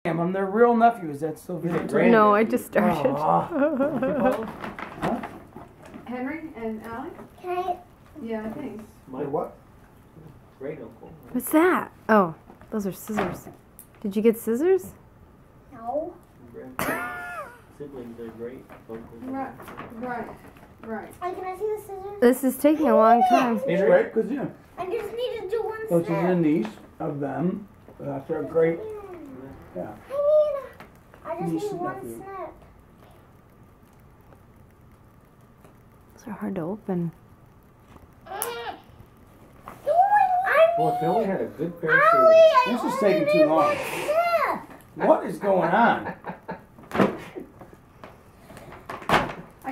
I'm their real nephew. Is that still videotaped? No, I just started. Huh? Henry and Allie? Can I? Yeah, I think. My what? Great uncle. What's that? Oh, those are scissors. Did you get scissors? No. Siblings are great uncles. Right. Can I see the scissors? This is taking a long time. It's right, because I just need to do one which is snip. a niece of them. That's a great. Yeah. I just Niece need and one nephew. snip. Those are hard to open. Boy, Philly had a good pair of Allie, scissors. This is taking too long. What is going on? I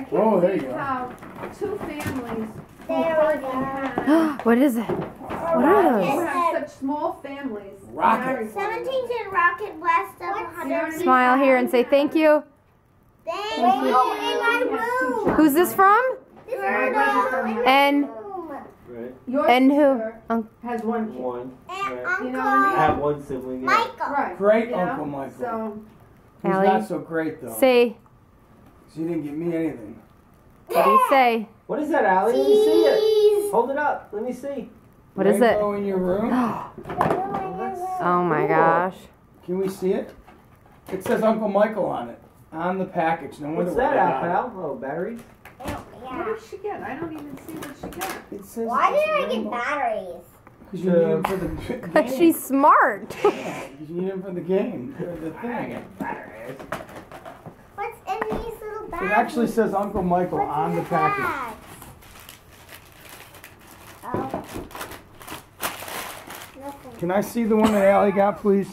can't Oh, there you believe go. how two families who There we hardly go. have, What is it? What are who those? have such small families. Rocket. marry one 17 said rocket blast of 100. Smile here and say thank you. Thank you. Oh, in my room. Who's this from? This is my room. And room. Right? Your And who? sister Unc- has one kid. One. And Right. Uncle You know what I I have one sibling. Yeah. Michael. Right. Great you know? Uncle Michael. So, He's Allie, not so great though. say, He didn't give me anything. what do you say? What is that, Allie? Let me see it. Cheese. Hold it up. Let me see. What is it? Rainbow in your room? Oh my gosh. Can we see it? It says Uncle Michael on it. On the package. No wonder What's why that, they Al, got it. pal? Oh, batteries? what did she get? I don't even see what she got. It says Why it's did I get rainbow. batteries? Because you need them for the Because game. she's smart. Yeah, you need them for the game. For the I thing. got batteries. What's in these little bags? It actually says Uncle Michael What's on in the package. bags? Oh. Nothing. Can I see the one that Allie got, please?